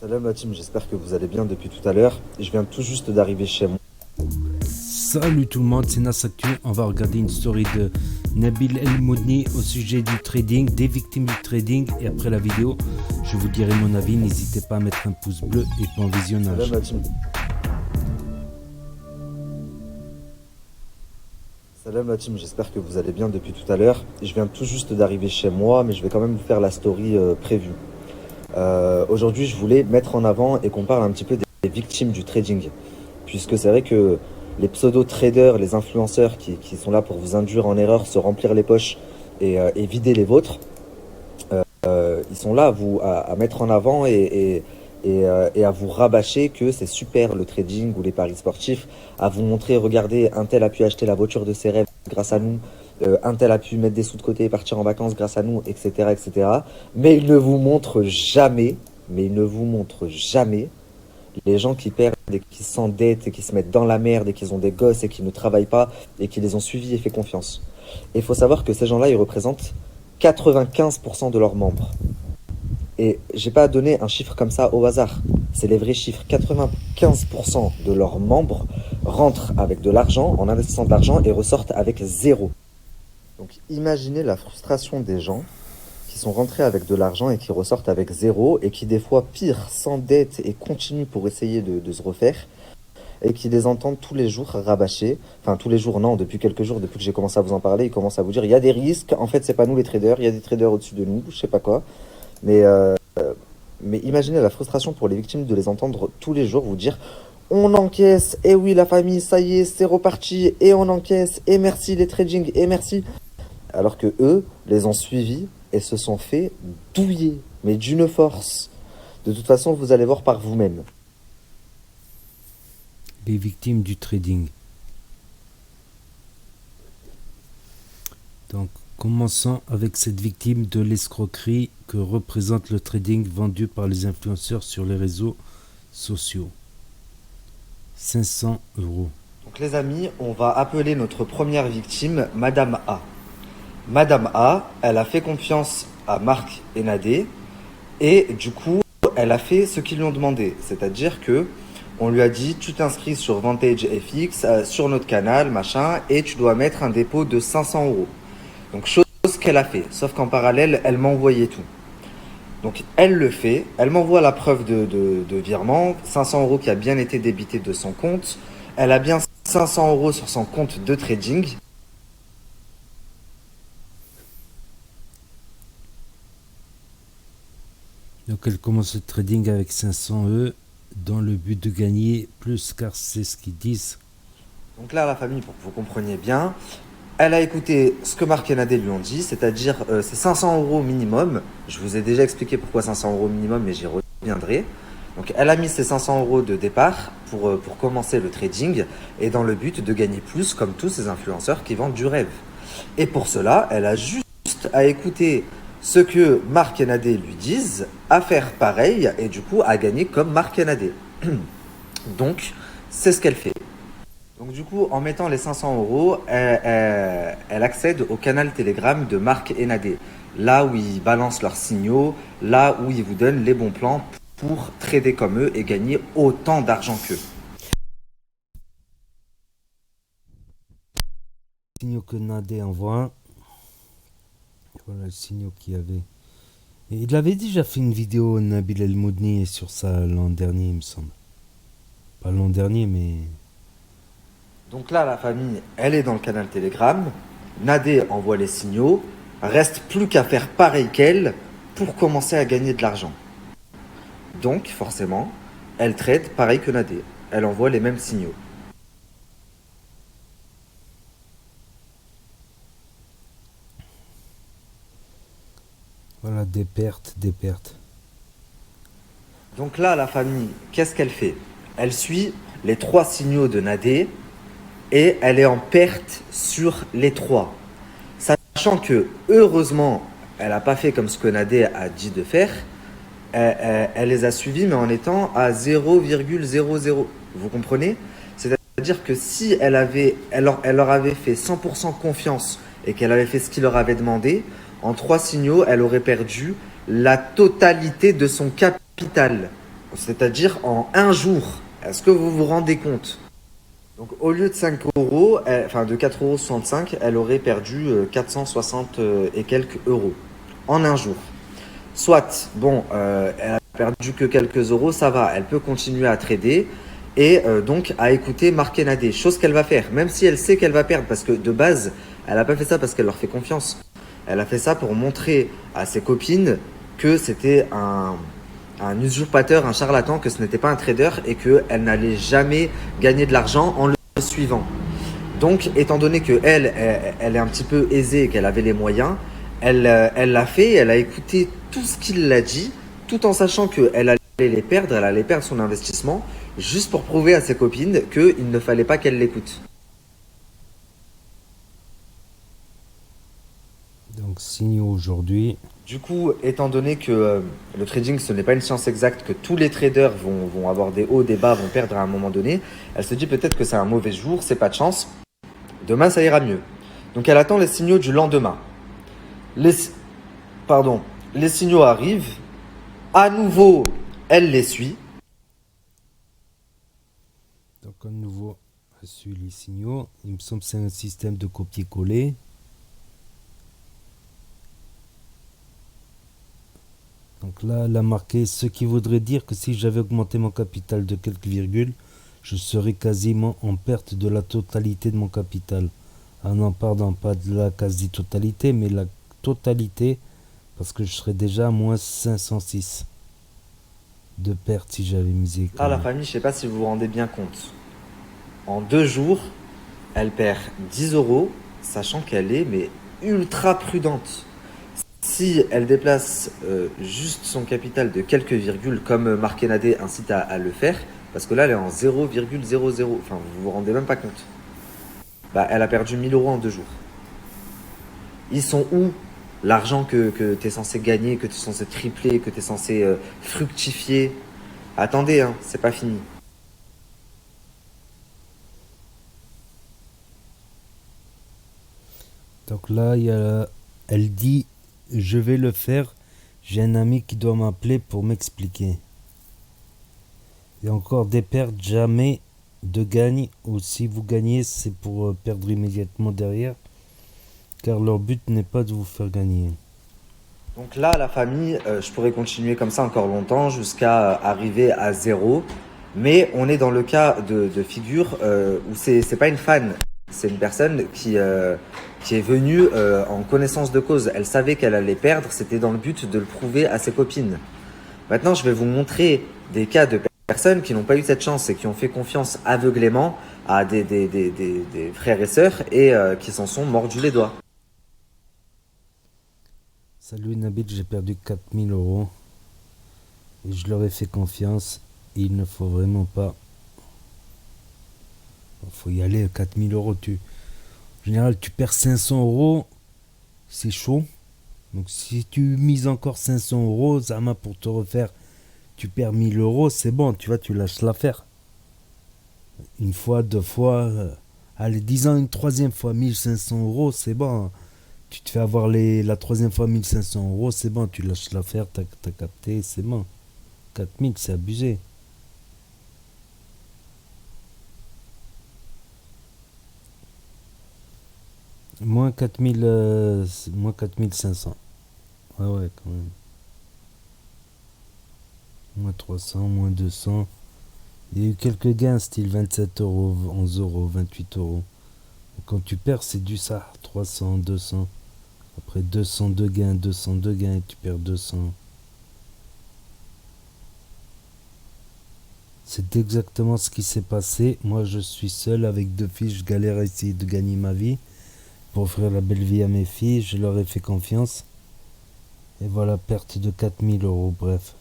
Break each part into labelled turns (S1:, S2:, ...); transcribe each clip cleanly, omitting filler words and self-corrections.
S1: Salam la team, j'espère que vous allez bien depuis tout à l'heure. Je viens tout juste d'arriver chez moi.
S2: Salut tout le monde, c'est Nas Actu. On va regarder une story de Nabil El Moudni au sujet du trading, des victimes du trading. Et après la vidéo, je vous dirai mon avis. N'hésitez pas à mettre un pouce bleu et bon visionnage.
S1: Salam la team. Salam la team, j'espère que vous allez bien depuis tout à l'heure. Je viens tout juste d'arriver chez moi, mais je vais quand même vous faire la story prévue. Aujourd'hui, je voulais mettre en avant et qu'on parle un petit peu des victimes du trading. Puisque c'est vrai que les pseudo-traders, les influenceurs qui sont là pour vous induire en erreur, se remplir les poches et vider les vôtres, ils sont là à mettre en avant et à vous rabâcher que c'est super le trading ou les paris sportifs, à vous montrer, regardez, un tel a pu acheter la voiture de ses rêves grâce à nous, un tel a pu mettre des sous de côté et partir en vacances grâce à nous, etc., etc. Mais ils ne vous montrent jamais, les gens qui perdent et qui s'endettent et qui se mettent dans la merde et qui ont des gosses et qui ne travaillent pas et qui les ont suivis et fait confiance. Et il faut savoir que ces gens-là, ils représentent 95% de leurs membres. Et j'ai pas donné un chiffre comme ça au hasard. C'est les vrais chiffres. 95% de leurs membres rentrent avec de l'argent, en investissant de l'argent, et ressortent avec zéro. Donc imaginez la frustration des gens qui sont rentrés avec de l'argent et qui ressortent avec zéro, et qui des fois, pire, s'endettent et continuent pour essayer de se refaire, et qui les entendent tous les jours rabâcher. Enfin, tous les jours, non, depuis quelques jours, depuis que j'ai commencé à vous en parler, ils commencent à vous dire, il y a des risques, en fait, c'est pas nous les traders, il y a des traders au-dessus de nous, je sais pas quoi. Mais, euh, mais imaginez la frustration pour les victimes de les entendre tous les jours vous dire on encaisse, et oui la famille, ça y est, c'est reparti, et on encaisse, et merci les trading, et merci. Alors que eux les ont suivis et se sont fait douiller, mais d'une force. De toute façon, vous allez voir par vous-même.
S2: Les victimes du trading. Donc, commençons avec cette victime de l'escroquerie que représente le trading vendu par les influenceurs sur les réseaux sociaux. 500 euros.
S1: Donc les amis, on va appeler notre première victime Madame A. Madame A, elle a fait confiance à Marc et Nadé et du coup, elle a fait ce qu'ils lui ont demandé. C'est-à-dire que on lui a dit, tu t'inscris sur Vantage FX, sur notre canal, machin, et tu dois mettre un dépôt de 500 euros. Donc chose qu'elle a fait, sauf qu'en parallèle, elle m'envoyait tout. Donc elle le fait, elle m'envoie la preuve de virement, 500 euros qui a bien été débité de son compte. Elle a bien 500 euros sur son compte de trading.
S2: Donc elle commence le trading avec 500 E dans le but de gagner plus, car c'est ce qu'ils disent.
S1: Donc là, la famille, pour que vous compreniez bien, elle a écouté ce que Marc et Nadé lui ont dit, c'est-à-dire c'est 500 euros minimum. Je vous ai déjà expliqué pourquoi 500 euros minimum, mais j'y reviendrai. Donc elle a mis ses 500 euros de départ pour commencer le trading et dans le but de gagner plus comme tous ces influenceurs qui vendent du rêve. Et pour cela, elle a juste à écouter ce que Marc et Nadé lui disent, à faire pareil et du coup à gagner comme Marc et Nadé. Donc c'est ce qu'elle fait. Donc du coup, en mettant les 500 euros, elle accède au canal Telegram de Marc et Nadé. Là où ils balancent leurs signaux, là où ils vous donnent les bons plans pour trader comme eux et gagner autant d'argent qu'eux.
S2: Signaux que Nadé envoie. Voilà le signaux qu'il y avait. Et il avait déjà fait une vidéo, Nabil El Moudni, sur ça l'an dernier, il me semble. Pas l'an dernier, mais...
S1: Donc là, la famille, elle est dans le canal Telegram. Nadé envoie les signaux. Reste plus qu'à faire pareil qu'elle pour commencer à gagner de l'argent. Donc, forcément, elle trade pareil que Nadé. Elle envoie les mêmes signaux.
S2: Voilà, des pertes, des pertes.
S1: Donc là, la famille, qu'est-ce qu'elle fait? Elle suit les 3 signaux de Nadé et elle est en perte sur les 3. Sachant que, heureusement, elle n'a pas fait comme ce que Nadé a dit de faire. Elle les a suivis, mais en étant à 0,00. Vous comprenez? C'est-à-dire que si elle leur avait fait 100% confiance et qu'elle avait fait ce qu'il leur avait demandé, en 3 signaux, elle aurait perdu la totalité de son capital. C'est-à-dire en un jour. Est-ce que vous vous rendez compte? Donc au lieu de 5 euros, enfin de 4,65 €, elle aurait perdu 460 et quelques euros en un jour. Soit, bon, elle a perdu que quelques euros, ça va, elle peut continuer à trader et donc à écouter Marc Kenadé, chose qu'elle va faire, même si elle sait qu'elle va perdre, parce que de base, elle n'a pas fait ça parce qu'elle leur fait confiance. Elle a fait ça pour montrer à ses copines que c'était un usurpateur, un charlatan, que ce n'était pas un trader et qu'elle n'allait jamais gagner de l'argent en le suivant. Donc, étant donné qu'elle est un petit peu aisée et qu'elle avait les moyens, elle l'a fait, elle a écouté tout ce qu'il a dit, tout en sachant qu'elle allait les perdre, elle allait perdre son investissement, juste pour prouver à ses copines qu'il ne fallait pas qu'elle l'écoute.
S2: Donc signaux aujourd'hui.
S1: Du coup, étant donné que le trading, ce n'est pas une science exacte, que tous les traders vont avoir des hauts, des bas, vont perdre à un moment donné, elle se dit peut-être que c'est un mauvais jour, c'est pas de chance. Demain, ça ira mieux. Donc, elle attend les signaux du lendemain. Les, les signaux arrivent. À nouveau, elle les suit.
S2: Donc à nouveau, je suis les signaux. Il me semble que c'est un système de copier-coller. Donc là, elle a marqué, ce qui voudrait dire que si j'avais augmenté mon capital de quelques virgules, je serais quasiment en perte de la totalité de mon capital. Ah non, pardon, pas de la quasi-totalité, mais la totalité, parce que je serais déjà à moins 506 de perte si j'avais misé.
S1: Ah, la famille, je ne sais pas si vous vous rendez bien compte. En 2 jours, elle perd 10 euros, sachant qu'elle est mais ultra prudente. Si elle déplace juste son capital de quelques virgules, comme Marc Kenadé incite à le faire, parce que là, elle est en 0,00. Enfin, vous vous rendez même pas compte. Bah, elle a perdu 1000 euros en 2 jours. Ils sont où l'argent que tu es censé gagner, que tu es censé tripler, que tu es censé fructifier? Attendez, hein, c'est pas fini.
S2: Donc là, elle dit, je vais le faire. J'ai un ami qui doit m'appeler pour m'expliquer. Il y a encore des pertes, jamais de gagne. Ou si vous gagnez, c'est pour perdre immédiatement derrière. Car leur but n'est pas de vous faire gagner.
S1: Donc là, la famille, je pourrais continuer comme ça encore longtemps jusqu'à arriver à zéro. Mais on est dans le cas de figure où c'est pas une fan, c'est une personne qui est venue en connaissance de cause. Elle savait qu'elle allait perdre, c'était dans le but de le prouver à ses copines. Maintenant, je vais vous montrer des cas de personnes qui n'ont pas eu cette chance et qui ont fait confiance aveuglément à des frères et sœurs et qui s'en sont mordus les doigts.
S2: Salut Nabil, j'ai perdu 4000 euros. Et je leur ai fait confiance. Il ne faut vraiment pas. Il faut y aller, 4000 euros. En général, tu perds 500 euros. C'est chaud. Donc si tu mises encore 500 euros, Zama, pour te refaire, tu perds 1000 euros, c'est bon, tu vois, tu lâches l'affaire. Une fois, deux fois, allez, disons une troisième fois, 1500 euros, c'est bon. Tu te fais avoir la troisième fois 1500 euros, c'est bon, tu lâches l'affaire, t'as capté, c'est bon. 4000, c'est abusé. Moins 4000, moins 4500. Ouais, quand même. Moins 300, moins 200. Il y a eu quelques gains, style 27 euros, 11 euros, 28 euros. Quand tu perds, c'est du ça, 300, 200. Après 202 gains, et tu perds 200. C'est exactement ce qui s'est passé. Moi, je suis seul avec 2 filles, je galère à essayer de gagner ma vie. Pour offrir la belle vie à mes filles, je leur ai fait confiance. Et voilà, perte de 4000 euros, bref.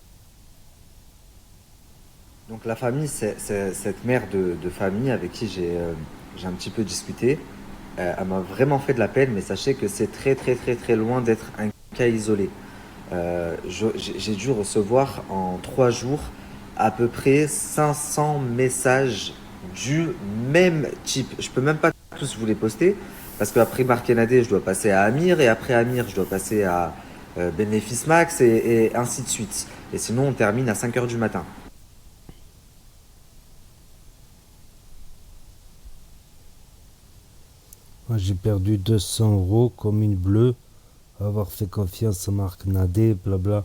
S1: Donc la famille, c'est cette mère de famille avec qui j'ai un petit peu discuté. Elle m'a vraiment fait de la peine, mais sachez que c'est très très très très loin d'être un cas isolé. J'ai dû recevoir en 3 jours à peu près 500 messages du même type. Je peux même pas tous vous les poster parce qu'après Marc Kenadé, je dois passer à Amir et après Amir, je dois passer à Bénéfice Max et ainsi de suite. Et sinon, on termine à 5 h du matin.
S2: Moi, j'ai perdu 200 euros comme une bleue, avoir fait confiance à Marc Nadé, blabla.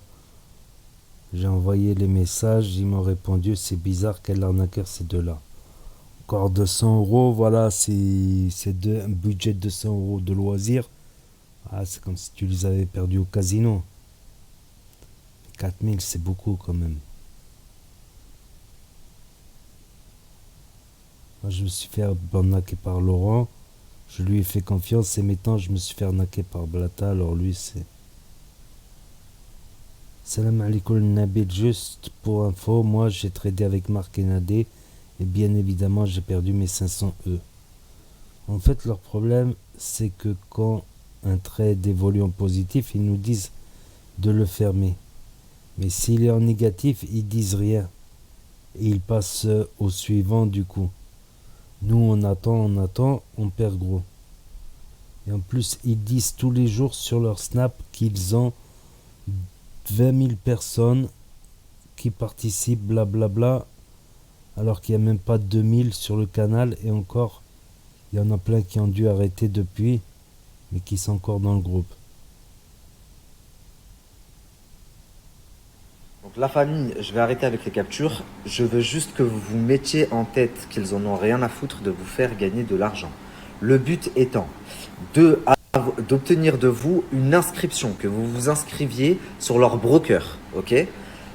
S2: J'ai envoyé les messages, ils m'ont répondu, c'est bizarre, quel arnaqueur ces deux-là. Encore 200 euros, voilà, un budget de 200 euros de loisirs. Ah, c'est comme si tu les avais perdus au casino. 4000, c'est beaucoup quand même. Moi, je me suis fait arnaquer par Laurent. Je lui ai fait confiance et maintenant, je me suis fait arnaquer par Blata. Alors lui, c'est... Salam alaikum Nabil, juste pour info, moi j'ai tradé avec Marc et Nadé et bien évidemment j'ai perdu mes 500 E. En fait leur problème c'est que quand un trade évolue en positif, ils nous disent de le fermer. Mais s'il est en négatif, ils disent rien. Et ils passent au suivant du coup. Nous on attend, on perd gros. Et en plus ils disent tous les jours sur leur snap qu'ils ont 20 000 personnes qui participent, blablabla, alors qu'il n'y a même pas 2000 sur le canal, et encore, il y en a plein qui ont dû arrêter depuis, mais qui sont encore dans le groupe.
S1: Donc la famille, je vais arrêter avec les captures. Je veux juste que vous vous mettiez en tête qu'ils en ont rien à foutre de vous faire gagner de l'argent. Le but étant d'obtenir de vous une inscription, que vous vous inscriviez sur leur broker, ok?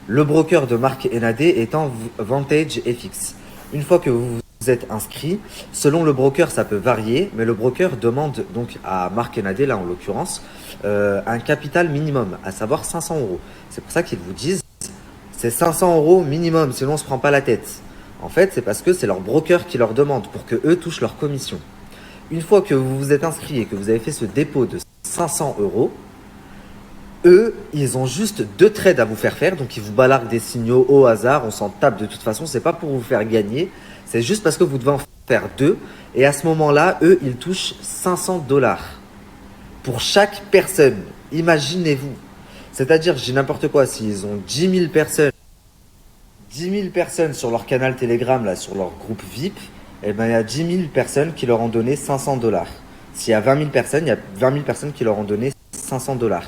S1: Le broker de Marc et Nadé étant Vantage FX. Une fois que vous vous êtes inscrit, selon le broker, ça peut varier, mais le broker demande donc à Marc et Nadé, là en l'occurrence, un capital minimum, à savoir 500 euros. C'est pour ça qu'ils vous disent c'est 500 euros minimum, sinon on ne se prend pas la tête. En fait, c'est parce que c'est leur broker qui leur demande pour que eux touchent leur commission. Une fois que vous vous êtes inscrit et que vous avez fait ce dépôt de 500 euros, eux, ils ont juste 2 trades à vous faire, donc ils vous balarguent des signaux au hasard, on s'en tape de toute façon, c'est pas pour vous faire gagner, c'est juste parce que vous devez en faire 2, et à ce moment-là, eux, ils touchent 500 $ pour chaque personne. Imaginez-vous. C'est-à-dire, je dis n'importe quoi, s'ils ont 10 000 personnes sur leur canal Telegram, là, sur leur groupe VIP, eh ben, il y a 10 000 personnes qui leur ont donné 500 $. S'il y a 20 000 personnes, il y a 20 000 personnes qui leur ont donné 500 $.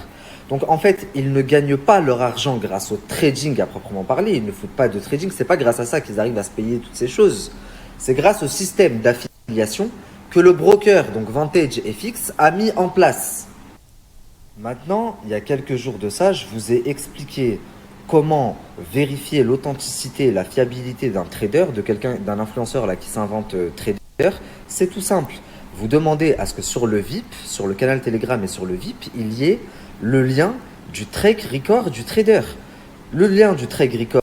S1: Donc en fait, ils ne gagnent pas leur argent grâce au trading à proprement parler. Ils ne foutent pas de trading. C'est pas grâce à ça qu'ils arrivent à se payer toutes ces choses. C'est grâce au système d'affiliation que le broker, donc Vantage FX, a mis en place. Maintenant, il y a quelques jours de ça, je vous ai expliqué comment vérifier l'authenticité et la fiabilité d'un trader, d'un influenceur là qui s'invente trader. C'est tout simple. Vous demandez à ce que sur le VIP, sur le canal Telegram et sur le VIP, il y ait le lien du track record du trader. Le lien du track record,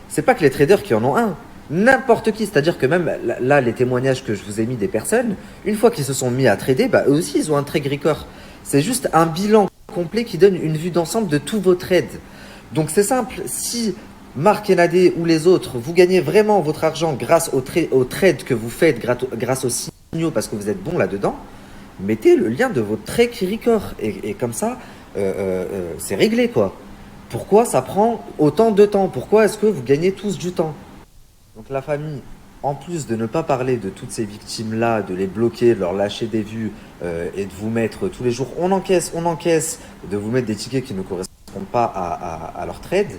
S1: c'est pas que les traders qui en ont un. N'importe qui, c'est-à-dire que même là, les témoignages que je vous ai mis des personnes, une fois qu'ils se sont mis à trader, bah, eux aussi, ils ont un track record. C'est juste un bilan complet qui donne une vue d'ensemble de tous vos trades. Donc c'est simple, si Marc et Nadé ou les autres, vous gagnez vraiment votre argent grâce aux trades que vous faites, grâce aux signaux, parce que vous êtes bon là-dedans, mettez le lien de votre track record. Et comme ça, c'est réglé quoi. Pourquoi ça prend autant de temps? Pourquoi est-ce que vous gagnez tous du temps? Donc la famille, en plus de ne pas parler de toutes ces victimes-là, de les bloquer, de leur lâcher des vues et de vous mettre tous les jours, on encaisse, de vous mettre des tickets qui ne correspondent pas à leur trade,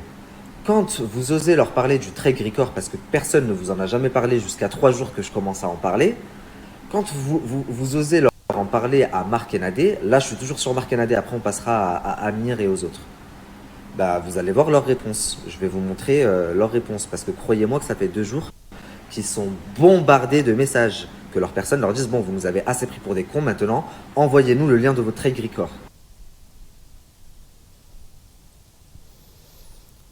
S1: quand vous osez leur parler du trade record, parce que personne ne vous en a jamais parlé jusqu'à 3 jours que je commence à en parler, quand vous osez leur en parler à Marc et Nadé, là je suis toujours sur Marc et Nadé, après on passera à Amir et aux autres. Bah, vous allez voir leurs réponses. Je vais vous montrer leurs réponses parce que croyez-moi que ça fait 2 jours qu'ils sont bombardés de messages que leurs personnes leur disent bon, vous nous avez assez pris pour des cons, maintenant envoyez-nous le lien de votre trade record.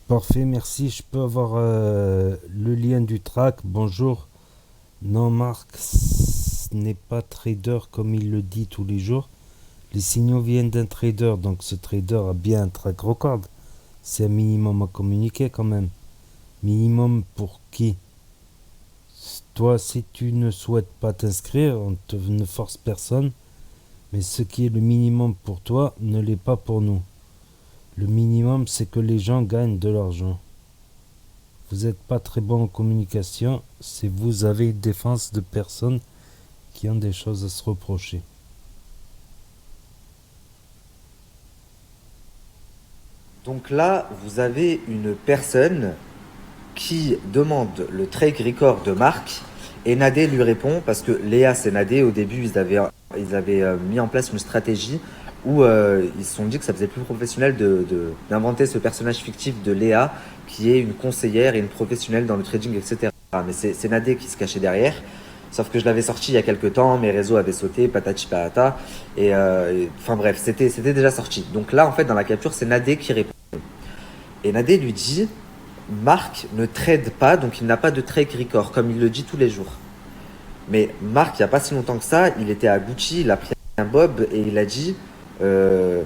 S2: Parfait, merci. Je peux avoir le lien du track. Bonjour. Non, Marc n'est pas trader comme il le dit tous les jours. Les signaux viennent d'un trader, donc ce trader a bien un track record. C'est un minimum à communiquer quand même. Minimum pour qui? Toi, si tu ne souhaites pas t'inscrire, on ne force personne. Mais ce qui est le minimum pour toi ne l'est pas pour nous. Le minimum, c'est que les gens gagnent de l'argent. Vous n'êtes pas très bon en communication, c'est vous avez une défense de personnes qui ont des choses à se reprocher.
S1: Donc là, vous avez une personne qui demande le trade record de Marc et Nadé lui répond parce que Léa c'est Nadé. Au début, ils avaient mis en place une stratégie où ils se sont dit que ça faisait plus professionnel d'inventer ce personnage fictif de Léa qui est une conseillère et une professionnelle dans le trading, etc. Mais c'est Nadé qui se cachait derrière. Sauf que je l'avais sorti il y a quelques temps, mes réseaux avaient sauté, patati patata. Enfin bref, c'était déjà sorti. Donc là, en fait, dans la capture, c'est Nadé qui répond. Et Nadé lui dit, Marc ne trade pas, donc il n'a pas de trade record, comme il le dit tous les jours. Mais Marc, il n'y a pas si longtemps que ça, il était à Gucci, il a pris un bob et il a dit, euh,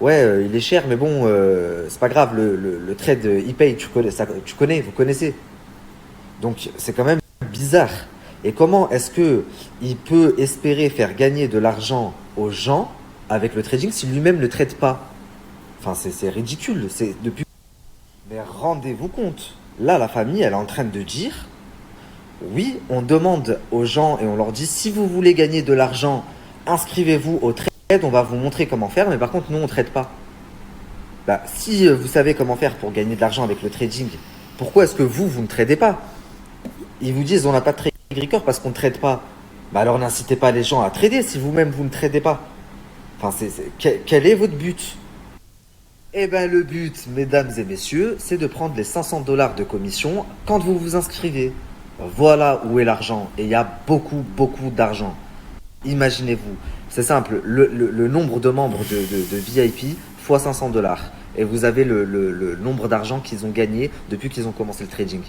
S1: ouais, il est cher, mais bon, c'est pas grave, le trade, il paye, vous connaissez. Donc c'est quand même bizarre. Et comment est-ce que il peut espérer faire gagner de l'argent aux gens avec le trading si lui-même ne trade pas? Enfin, c'est ridicule. C'est depuis. Mais rendez-vous compte. Là, la famille, elle est en train de dire, oui, on demande aux gens et on leur dit, si vous voulez gagner de l'argent, inscrivez-vous au trade. On va vous montrer comment faire. Mais par contre, nous, on ne trade pas. Bah, si vous savez comment faire pour gagner de l'argent avec le trading, pourquoi est-ce que vous ne tradez pas? Ils vous disent on n'a pas de trade record parce qu'on ne trade pas. Bah alors n'incitez pas les gens à trader si vous-même vous ne tradez pas. Enfin, quel est votre but? Eh ben le but, mesdames et messieurs, c'est de prendre les 500 dollars de commission quand vous vous inscrivez. Voilà où est l'argent. Et il y a beaucoup, beaucoup d'argent. Imaginez-vous. C'est simple, le nombre de membres de VIP fois 500 dollars. Et vous avez le nombre d'argent qu'ils ont gagné depuis qu'ils ont commencé le trading.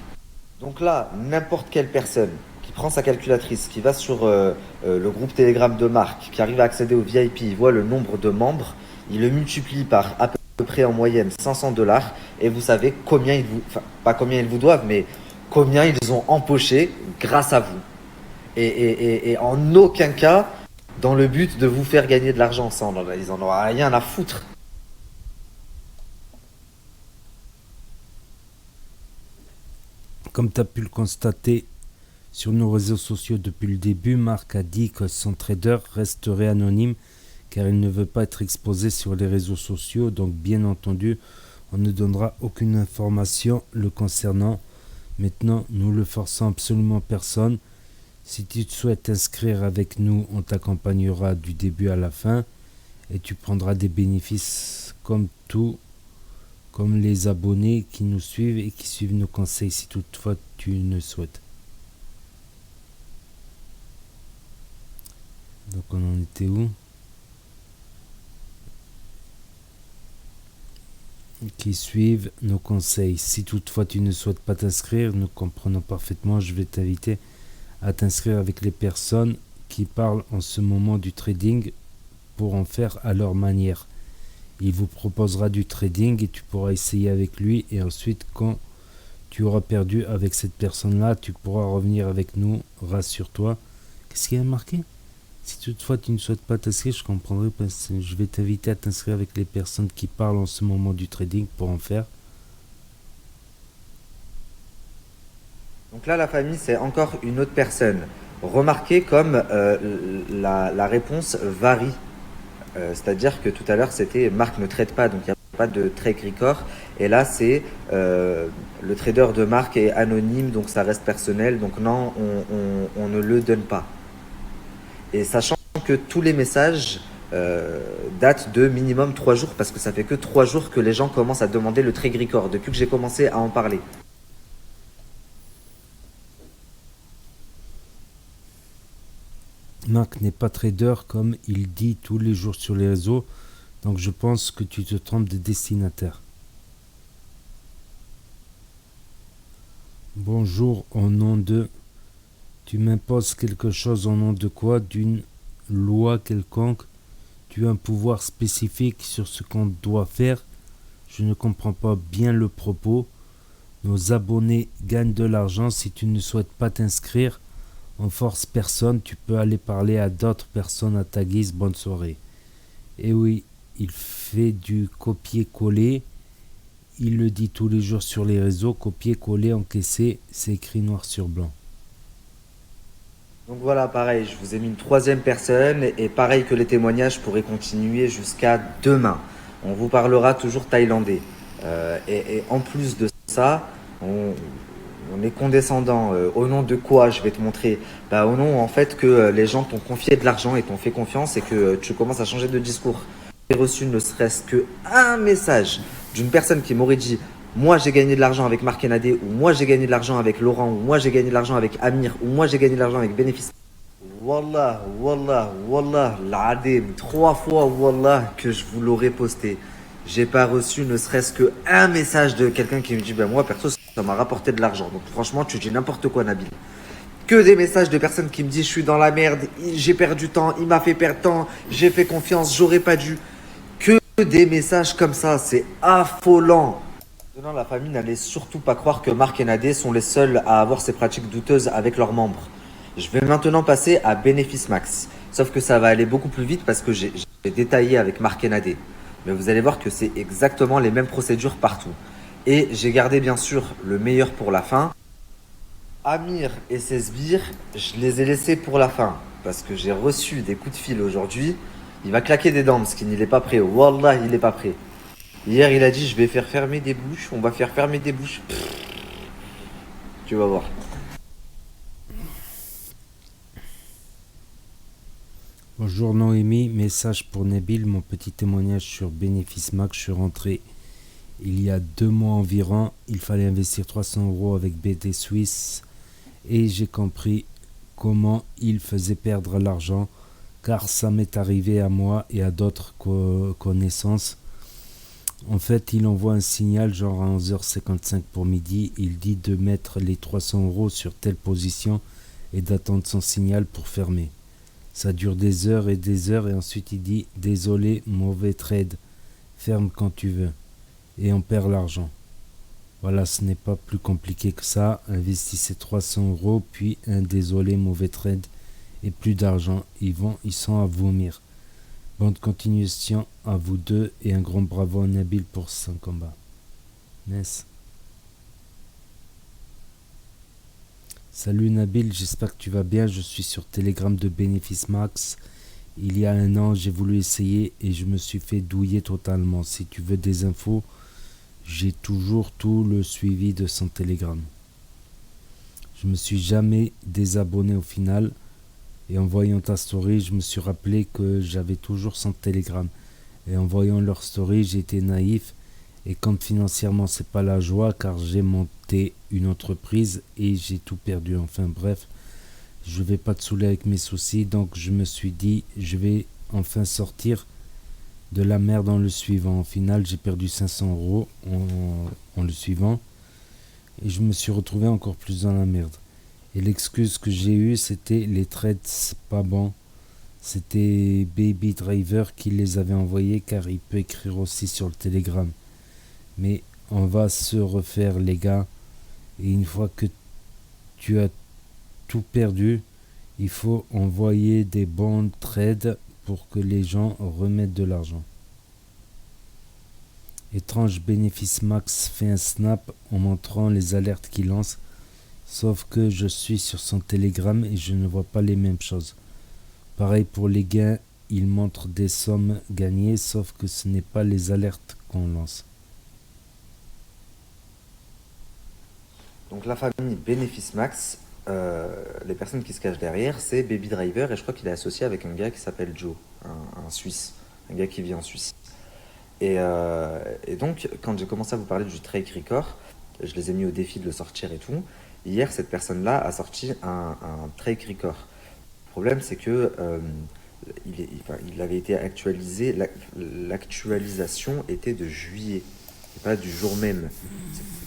S1: Donc là, n'importe quelle personne qui prend sa calculatrice, qui va sur le groupe Telegram de Marc, qui arrive à accéder au VIP, il voit le nombre de membres, il le multiplie par à peu près en moyenne 500 dollars, et vous savez combien ils vous, enfin pas combien ils vous doivent, mais combien ils ont empoché grâce à vous. Et en aucun cas dans le but de vous faire gagner de l'argent, ils en ont rien à foutre.
S2: Comme tu as pu le constater sur nos réseaux sociaux depuis le début, Marc a dit que son trader resterait anonyme car il ne veut pas être exposé sur les réseaux sociaux. Donc bien entendu, on ne donnera aucune information le concernant. Maintenant, nous ne forçons absolument personne. Si tu te souhaites t'inscrire avec nous, on t'accompagnera du début à la fin et tu prendras des bénéfices comme tout, comme les abonnés qui nous suivent et qui suivent nos conseils si toutefois tu ne souhaites. Donc on en était où? Qui suivent nos conseils. Si toutefois tu ne souhaites pas t'inscrire, nous comprenons parfaitement, je vais t'inviter à t'inscrire avec les personnes qui parlent en ce moment du trading pour en faire à leur manière. Il vous proposera du trading et tu pourras essayer avec lui et ensuite quand tu auras perdu avec cette personne-là, tu pourras revenir avec nous, rassure-toi. Qu'est-ce qu'il y a marqué? Si toutefois tu ne souhaites pas t'inscrire, je comprendrai parce que je vais t'inviter à t'inscrire avec les personnes qui parlent en ce moment du trading pour en faire.
S1: Donc là, la famille, c'est encore une autre personne. Remarquez comme la réponse varie. C'est-à-dire que tout à l'heure, c'était Marc ne trade pas, donc il n'y a pas de trade record. Et là, c'est le trader de Marc est anonyme, donc ça reste personnel. Donc non, on ne le donne pas. Et sachant que tous les messages datent de minimum 3 jours, parce que ça fait que 3 jours que les gens commencent à demander le trade record, depuis que j'ai commencé à en parler.
S2: Marc n'est pas trader comme il dit tous les jours sur les réseaux, donc je pense que tu te trompes de destinataire. Bonjour, au nom de... Tu m'imposes quelque chose au nom de quoi? D'une loi quelconque? Tu as un pouvoir spécifique sur ce qu'on doit faire? Je ne comprends pas bien le propos. Nos abonnés gagnent de l'argent. Si tu ne souhaites pas t'inscrire, on force personne. Tu peux aller parler à d'autres personnes à ta guise. Bonne soirée. Et oui, il fait du copier-coller. Il le dit tous les jours sur les réseaux. Copier-coller, encaisser, c'est écrit noir sur blanc.
S1: Donc voilà, pareil, je vous ai mis une troisième personne et pareil que les témoignages pourraient continuer jusqu'à demain. On vous parlera toujours thaïlandais. Et en plus de ça, on est condescendant. Au nom de quoi, je vais te montrer? Bah, au nom, en fait, que les gens t'ont confié de l'argent et t'ont fait confiance et que tu commences à changer de discours. J'ai reçu ne serait-ce que un message d'une personne qui m'aurait dit moi j'ai gagné de l'argent avec Marc Enadé, ou moi j'ai gagné de l'argent avec Laurent, ou moi j'ai gagné de l'argent avec Amir, ou moi j'ai gagné de l'argent avec Bénéfice. Wallah, wallah, wallah, l'adem, 3 fois wallah que je vous l'aurais posté. J'ai pas reçu ne serait-ce que un message de quelqu'un qui me dit ben moi perso ça m'a rapporté de l'argent. Donc franchement tu dis n'importe quoi Nabil. Que des messages de personnes qui me disent je suis dans la merde, j'ai perdu temps, il m'a fait perdre temps, j'ai fait confiance, j'aurais pas dû. Que des messages comme ça, c'est affolant. Maintenant, la famille n'allait surtout pas croire que Marc et Nadé sont les seuls à avoir ces pratiques douteuses avec leurs membres. Je vais maintenant passer à Bénéfice Max. Sauf que ça va aller beaucoup plus vite parce que j'ai détaillé avec Marc et Nadé. Mais vous allez voir que c'est exactement les mêmes procédures partout. Et j'ai gardé bien sûr le meilleur pour la fin. Amir et ses sbires, je les ai laissés pour la fin. Parce que j'ai reçu des coups de fil aujourd'hui. Il va claquer des dents parce qu'il n'est pas prêt. Wallah, il n'est pas prêt. Hier, il a dit je vais faire fermer des bouches. On va faire fermer des bouches. Tu vas voir.
S2: Bonjour Noémie, message pour Nabil, mon petit témoignage sur Bénéfice Max. Je suis rentré il y a 2 mois environ. Il fallait investir 300 € avec BT Suisse et j'ai compris comment il faisait perdre l'argent, car ça m'est arrivé à moi et à d'autres connaissances. En fait, il envoie un signal genre à 11h55 pour midi. Il dit de mettre les 300 € sur telle position et d'attendre son signal pour fermer. Ça dure des heures et ensuite il dit désolé, mauvais trade, ferme quand tu veux. Et on perd l'argent. Voilà, ce n'est pas plus compliqué que ça. Investissez 300 € puis un désolé, mauvais trade et plus d'argent. Ils sont à vomir. Bonne continuation à vous deux et un grand bravo à Nabil pour son combat. Ness. Salut Nabil, j'espère que tu vas bien. Je suis sur Telegram de Bénéfice Max. Il y a 1 an, j'ai voulu essayer et je me suis fait douiller totalement. Si tu veux des infos, j'ai toujours tout le suivi de son Telegram. Je me suis jamais désabonné au final. Et en voyant ta story, je me suis rappelé que j'avais toujours son Telegram. Et en voyant leur story, j'ai été naïf. Et comme financièrement, c'est pas la joie, car j'ai monté une entreprise et j'ai tout perdu. Enfin bref, je vais pas te saouler avec mes soucis. Donc je me suis dit, je vais enfin sortir de la merde en le suivant. Au final, j'ai perdu 500 € en le suivant. Et je me suis retrouvé encore plus dans la merde. Et l'excuse que j'ai eue, c'était les trades, c'est pas bon. C'était Baby Driver qui les avait envoyés, car il peut écrire aussi sur le Telegram. Mais on va se refaire les gars. Et une fois que tu as tout perdu, il faut envoyer des bons trades pour que les gens remettent de l'argent. Étrange Bénéfice Max fait un snap en montrant les alertes qu'il lance. Sauf que je suis sur son Telegram et je ne vois pas les mêmes choses. Pareil pour les gains, il montre des sommes gagnées, sauf que ce n'est pas les alertes qu'on lance.
S1: Donc la famille Bénéfice Max, les personnes qui se cachent derrière, c'est Baby Driver et je crois qu'il est associé avec un gars qui s'appelle Joe, un Suisse, un gars qui vit en Suisse. Et donc quand j'ai commencé à vous parler du Trade Record, je les ai mis au défi de le sortir et tout. Hier, cette personne-là a sorti un Trade Record. Le problème, c'est que il avait été actualisé, l'actualisation était de juillet, et pas du jour même.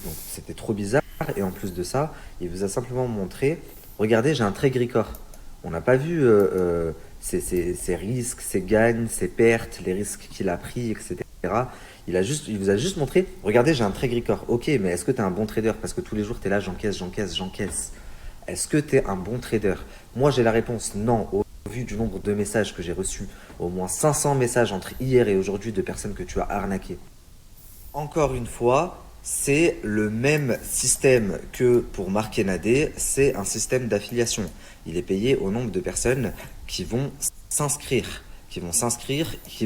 S1: Donc c'était trop bizarre. Et en plus de ça, il vous a simplement montré, regardez, j'ai un Trade Record. On n'a pas vu ses risques, ses gagnes, ses pertes, les risques qu'il a pris, etc. Il vous a juste montré, regardez, j'ai un Trade Record. Ok, mais est-ce que tu es un bon trader? Parce que tous les jours, tu es là, j'encaisse. Est-ce que tu es un bon trader? Moi, j'ai la réponse non. Au vu du nombre de messages que j'ai reçus, au moins 500 messages entre hier et aujourd'hui de personnes que tu as arnaquées. Encore une fois, c'est le même système que pour Marc Enadé, c'est un système d'affiliation. Il est payé au nombre de personnes qui vont s'inscrire, qui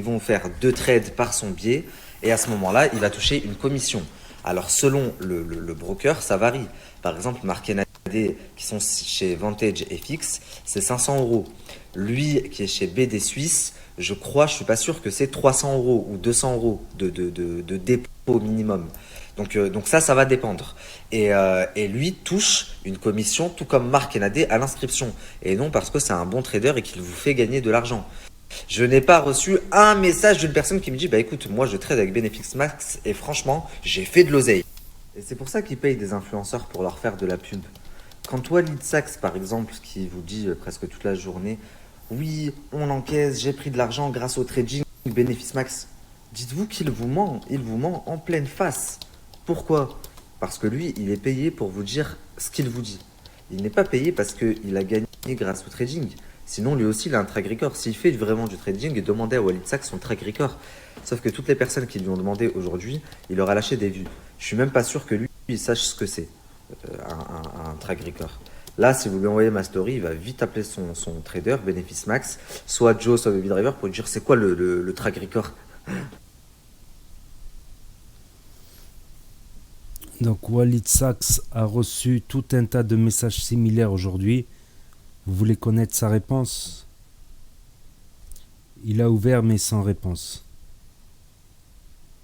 S1: vont faire 2 trades par son biais Et à ce moment-là, il va toucher une commission. Alors, selon le broker, ça varie. Par exemple, Marc et Nadé, qui sont chez Vantage FX, c'est 500 euros. Lui, qui est chez BD Suisse, je suis pas sûr que c'est 300 euros ou 200 euros de dépôt minimum. Donc ça va dépendre. Et lui touche une commission, tout comme Marc et Nadé, à l'inscription. Et non parce que c'est un bon trader et qu'il vous fait gagner de l'argent. Je n'ai pas reçu un message d'une personne qui me dit bah écoute, moi je trade avec Benefix Max et franchement, j'ai fait de l'oseille. Et c'est pour ça qu'ils payent des influenceurs pour leur faire de la pub. Quand toi, Lead Sachs, par exemple, qui vous dit presque toute la journée oui, on encaisse, j'ai pris de l'argent grâce au trading, bénéfice max. Dites-vous qu'il vous ment, il vous ment en pleine face. Pourquoi? Parce que lui, il est payé pour vous dire ce qu'il vous dit. Il n'est pas payé parce qu'il a gagné grâce au trading. Sinon, lui aussi, il a un track record. S'il fait vraiment du trading, demandez à Walid Sachs son track record. Sauf que toutes les personnes qui lui ont demandé aujourd'hui, il leur a lâché des vues. Je suis même pas sûr que lui, il sache ce que c'est, un track record. Là, si vous lui envoyez ma story, il va vite appeler son trader, bénéfice max, soit Joe, soit Baby Driver, pour lui dire c'est quoi le track record.
S2: Donc Walid Sachs a reçu tout un tas de messages similaires aujourd'hui. Vous voulez connaître sa réponse? Il a ouvert mais sans réponse.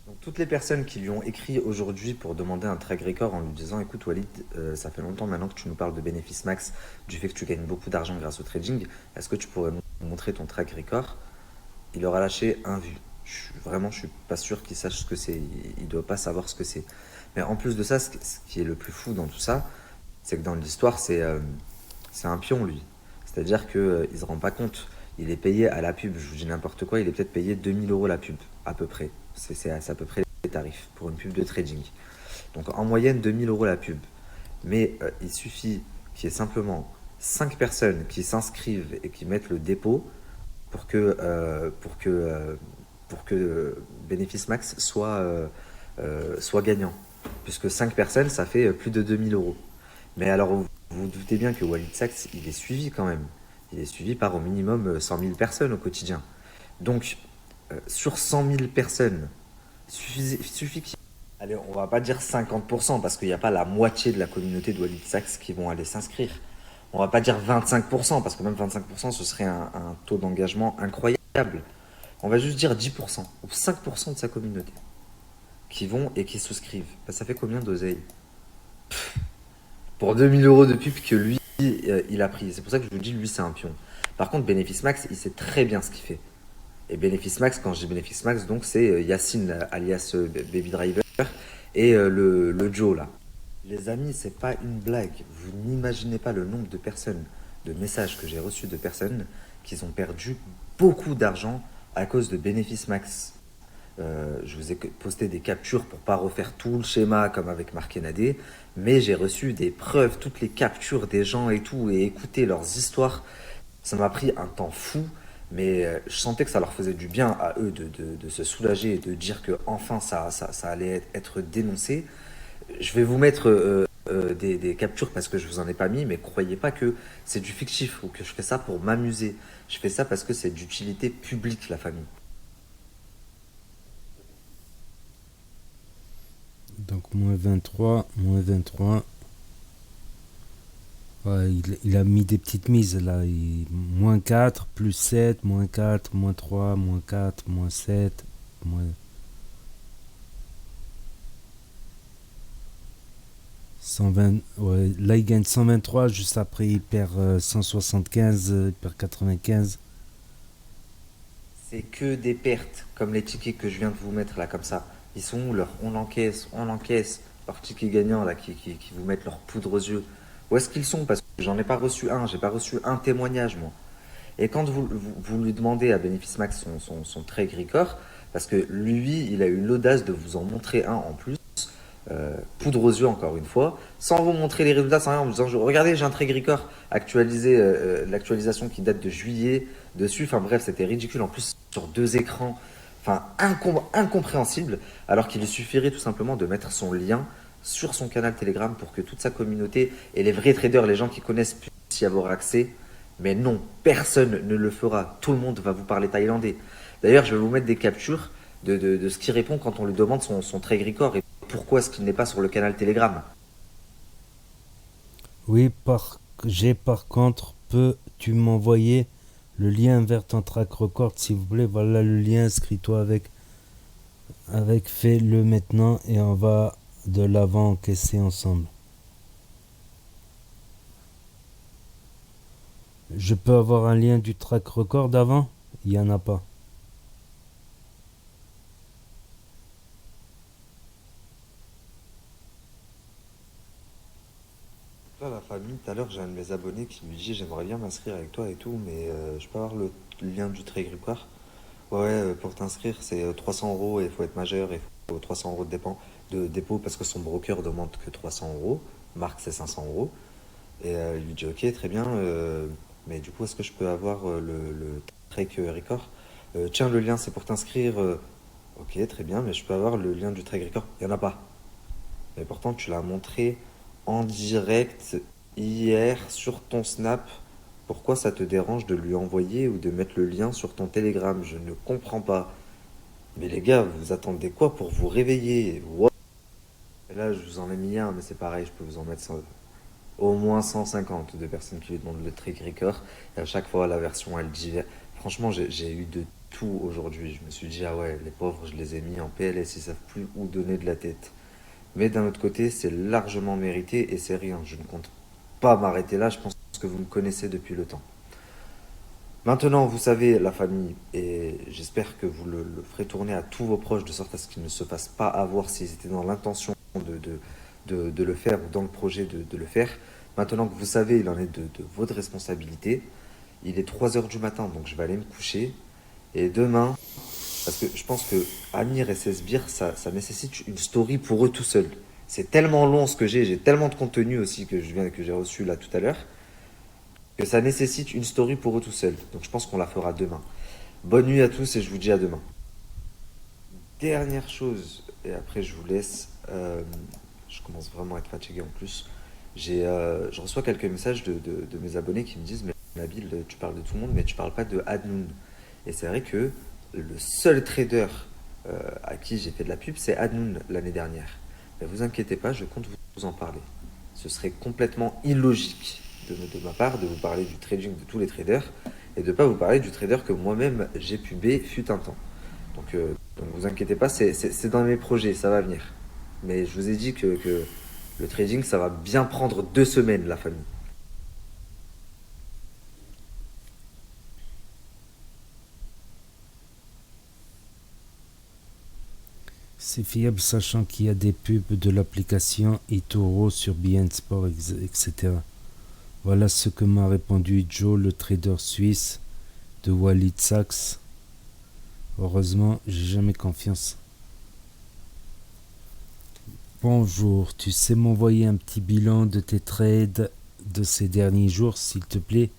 S1: Donc, toutes les personnes qui lui ont écrit aujourd'hui pour demander un track record en lui disant écoute Walid, ça fait longtemps maintenant que tu nous parles de bénéfice max, du fait que tu gagnes beaucoup d'argent grâce au trading, est-ce que tu pourrais nous montrer ton track record? Il aura lâché un vu. Vraiment, je suis pas sûr qu'il sache ce que c'est. Il doit pas savoir ce que c'est. Mais en plus de ça, ce qui est le plus fou dans tout ça, c'est que dans l'histoire, c'est un pion, lui. C'est-à-dire qu'il ne se rend pas compte. Il est payé à la pub, je vous dis n'importe quoi, il est peut-être payé 2000 euros la pub, à peu près. C'est à peu près les tarifs pour une pub de trading. Donc en moyenne, 2000 euros la pub. Mais il suffit qu'il y ait simplement 5 personnes qui s'inscrivent et qui mettent le dépôt pour que Bénéfice Max soit gagnant. Puisque 5 personnes, ça fait plus de 2000 euros. Mais alors, vous doutez bien que Walid Sachs, il est suivi quand même. Il est suivi par au minimum 100 000 personnes au quotidien. Donc, sur 100 000 personnes, suffit qu'il... Allez, on va pas dire 50%, parce qu'il n'y a pas la moitié de la communauté de Walid Sachs qui vont aller s'inscrire. On va pas dire 25%, parce que même 25%, ce serait un taux d'engagement incroyable. On va juste dire 10% ou 5% de sa communauté qui vont et qui souscrivent. Bah, ça fait combien d'oseille? Pour 2000 euros de pub que lui, il a pris. C'est pour ça que je vous dis, lui, c'est un pion. Par contre, Bénéfice Max, il sait très bien ce qu'il fait. Et Bénéfice Max, quand je dis Bénéfice Max, donc c'est Yacine, alias Baby Driver, et le Joe, là. Les amis, c'est pas une blague. Vous n'imaginez pas le nombre de personnes, de messages que j'ai reçus de personnes qui ont perdu beaucoup d'argent à cause de Bénéfice Max. Je vous ai posté des captures pour pas refaire tout le schéma comme avec Marc et Nadé, mais j'ai reçu des preuves, toutes les captures des gens et tout, et écouter leurs histoires. Ça m'a pris un temps fou, mais je sentais que ça leur faisait du bien à eux de se soulager et de dire que enfin ça allait être dénoncé. Je vais vous mettre des captures parce que je vous en ai pas mis, mais croyez pas que c'est du fictif ou que je fais ça pour m'amuser. Je fais ça parce que c'est d'utilité publique, la famille.
S2: Donc moins 23, moins 23. Ouais, il a mis des petites mises là. Moins 4, plus 7, moins 4, moins 3, moins 4, moins 7, moins 120. Ouais, là il gagne 123, juste après il perd 175, il perd 95.
S1: C'est que des pertes, comme les tickets que je viens de vous mettre là, comme ça. Ils sont où leur on encaisse, leurs tickets gagnants là, qui vous mettent leur poudre aux yeux. Où est-ce qu'ils sont? Parce que j'en ai pas reçu un, j'ai pas reçu un témoignage moi. Et quand vous lui demandez à Bénéfice Max son trait record, parce que lui, il a eu l'audace de vous en montrer un en plus, poudre aux yeux encore une fois, sans vous montrer les résultats, sans rien, en vous disant regardez, j'ai un trait record actualisé, l'actualisation qui date de juillet dessus, enfin bref, c'était ridicule en plus sur 2 écrans, enfin incompréhensible, alors qu'il suffirait tout simplement de mettre son lien sur son canal Telegram pour que toute sa communauté et les vrais traders, les gens qui connaissent, puissent y avoir accès. Mais non, personne ne le fera. Tout le monde va vous parler thaïlandais. D'ailleurs, je vais vous mettre des captures de ce qu'il répond quand on lui demande son trade record et pourquoi est-ce qu'il n'est pas sur le canal Telegram.
S2: Oui, par contre, peux-tu m'envoyer le lien vers ton track record, s'il vous plaît? Voilà le lien, inscris-toi avec fais-le maintenant et on va de l'avant encaisser ensemble. Je peux avoir un lien du track record avant? Il n'y en a pas.
S1: Là, la famille, tout à l'heure, j'ai un de mes abonnés qui me dit j'aimerais bien m'inscrire avec toi et tout, mais je peux avoir le lien du trade record. Ouais, ouais, pour t'inscrire, c'est 300 euros et il faut être majeur et il faut 300 euros de dépôt parce que son broker demande que 300 euros. Marc, c'est 500 euros. Et il lui dit ok, très bien, mais du coup, est-ce que je peux avoir le trade record? Tiens, le lien, c'est pour t'inscrire. Ok, très bien, mais je peux avoir le lien du trade record? Il n'y en a pas. Mais pourtant, tu l'as montré en direct hier sur ton Snap. Pourquoi ça te dérange de lui envoyer ou de mettre le lien sur ton Telegram? Je ne comprends pas. Mais les gars, vous attendez quoi pour vous réveiller? What? Et là, je vous en ai mis un, mais c'est pareil, je peux vous en mettre au moins 150 de personnes qui lui demandent le trick record. Et à chaque fois, la version, elle diffère. Franchement, j'ai eu de tout aujourd'hui. Je me suis dit, ah ouais, les pauvres, je les ai mis en PLS, ils savent plus où donner de la tête. Mais d'un autre côté, c'est largement mérité et c'est rien. Je ne compte pas m'arrêter là. Je pense que vous me connaissez depuis le temps. Maintenant, vous savez, la famille, et j'espère que vous le ferez tourner à tous vos proches de sorte à ce qu'ils ne se fassent pas avoir s'ils étaient dans l'intention de le faire ou dans le projet de le faire. Maintenant que vous savez, il en est de votre responsabilité. Il est 3 heures du matin, donc je vais aller me coucher. Et demain, parce que je pense que Amir et ses sbires, ça nécessite une story pour eux tout seuls. C'est tellement long ce que j'ai tellement de contenu aussi que j'ai reçu là tout à l'heure, que ça nécessite une story pour eux tout seuls. Donc je pense qu'on la fera demain. Bonne nuit à tous et je vous dis à demain. Dernière chose, et après je vous laisse, je commence vraiment à être fatigué en plus. Je reçois quelques messages de mes abonnés qui me disent mais Nabil, tu parles de tout le monde, mais tu parles pas de Adnoun. Et c'est vrai que le seul trader à qui j'ai fait de la pub, c'est Adnoun l'année dernière. Mais vous inquiétez pas, je compte vous en parler. Ce serait complètement illogique de ma part de vous parler du trading de tous les traders et de ne pas vous parler du trader que moi-même j'ai pubé fut un temps. Donc vous inquiétez pas, c'est dans mes projets, ça va venir. Mais je vous ai dit que le trading, ça va bien prendre 2 semaines, la famille.
S2: C'est fiable sachant qu'il y a des pubs de l'application eToro sur BN Sport, etc. Voilà ce que m'a répondu Joe, le trader suisse de Walid Sachs. Heureusement, j'ai jamais confiance. Bonjour, tu sais m'envoyer un petit bilan de tes trades de ces derniers jours, s'il te plaît?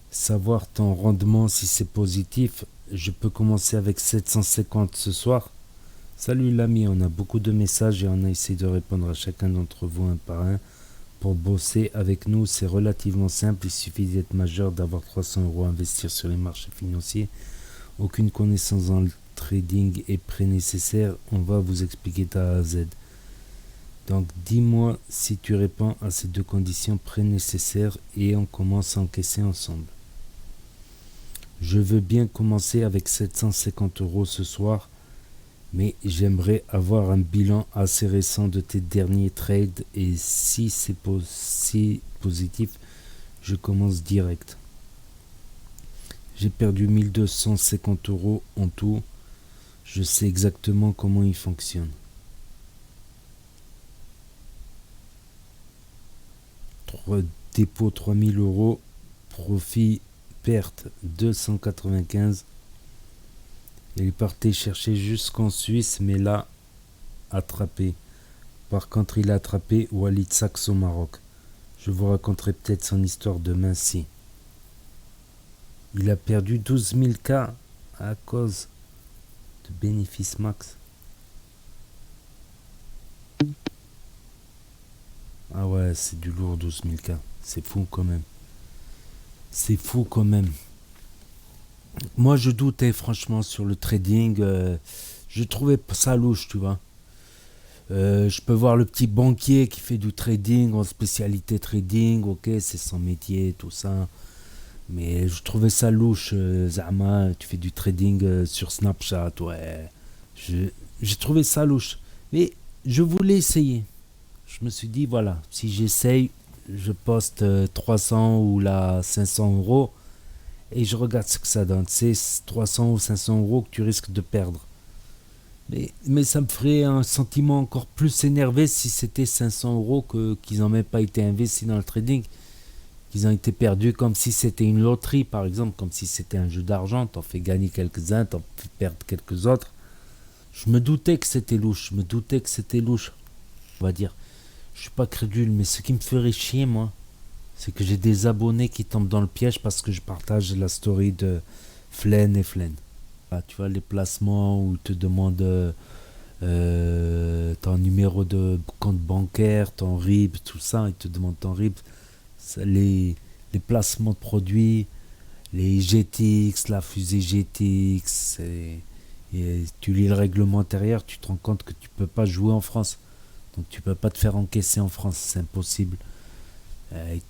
S2: Savoir ton rendement si c'est positif. Je peux commencer avec 750 ce soir. Salut l'ami, on a beaucoup de messages et on a essayé de répondre à chacun d'entre vous un par un. Pour bosser avec nous, c'est relativement simple. Il suffit d'être majeur, d'avoir 300 euros à investir sur les marchés financiers. Aucune connaissance en trading est nécessaire. On va vous expliquer d'A à Z. Donc dis-moi si tu réponds à ces deux conditions nécessaires et on commence à encaisser ensemble. Je veux bien commencer avec 750 euros ce soir, mais j'aimerais avoir un bilan assez récent de tes derniers trades et si c'est positif, je commence direct. J'ai perdu 1250 euros en tout. Je sais exactement comment il fonctionne. Dépôt 3000 euros, profit perte 295. Il partait chercher jusqu'en Suisse, mais là, attrapé. Par contre, il a attrapé Walid Sachs au Maroc. Je vous raconterai peut-être son histoire demain si. Il a perdu 12 000 K à cause de bénéfice max. Ah ouais, c'est du lourd 12 000 K. C'est fou quand même. C'est fou quand même. Moi, je doutais franchement sur le trading. Je trouvais ça louche, tu vois. Je peux voir le petit banquier qui fait du trading en spécialité trading. Ok, c'est son métier, tout ça. Mais je trouvais ça louche. Zama, tu fais du trading sur Snapchat, ouais. Je- J'ai trouvé ça louche. Mais je voulais essayer. Je me suis dit, voilà, si j'essaye, je poste 300 ou là 500 euros et je regarde ce que ça donne. C'est 300 ou 500 euros que tu risques de perdre. Mais ça me ferait un sentiment encore plus énervé si c'était 500 euros qu'ils n'ont même pas été investis dans le trading, qu'ils ont été perdus comme si c'était une loterie par exemple, comme si c'était un jeu d'argent. T'en fais gagner quelques-uns, t'en fais perdre quelques autres. Je me doutais que c'était louche, je me doutais que c'était louche, on va dire. Je suis pas crédule, mais ce qui me ferait chier, moi, c'est que j'ai des abonnés qui tombent dans le piège parce que je partage la story de Flen et Flen. Ah, tu vois, les placements où ils te demandent ton numéro de compte bancaire, ton RIB, tout ça, ils te demandent ton RIB. Les placements de produits, les GTX, la fusée GTX, et tu lis le règlement intérieur, tu te rends compte que tu peux pas jouer en France. Donc tu peux pas te faire encaisser en France, c'est impossible.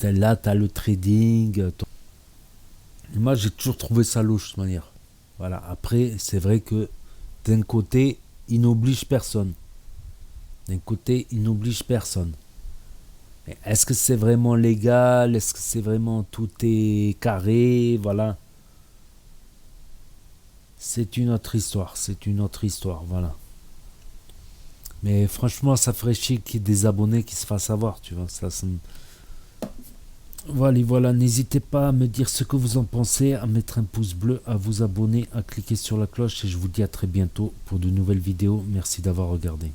S2: Là, tu as le trading. Et moi, j'ai toujours trouvé ça louche de toute manière. Voilà. Après, c'est vrai que d'un côté, il n'oblige personne. D'un côté, il n'oblige personne. Mais est-ce que c'est vraiment légal? Est-ce que c'est vraiment tout est carré? Voilà. C'est une autre histoire. C'est une autre histoire. Voilà. Mais franchement, ça ferait chier qu'il y ait des abonnés qui se fassent avoir. Tu vois. Voilà, voilà, n'hésitez pas à me dire ce que vous en pensez, à mettre un pouce bleu, à vous abonner, à cliquer sur la cloche et je vous dis à très bientôt pour de nouvelles vidéos. Merci d'avoir regardé.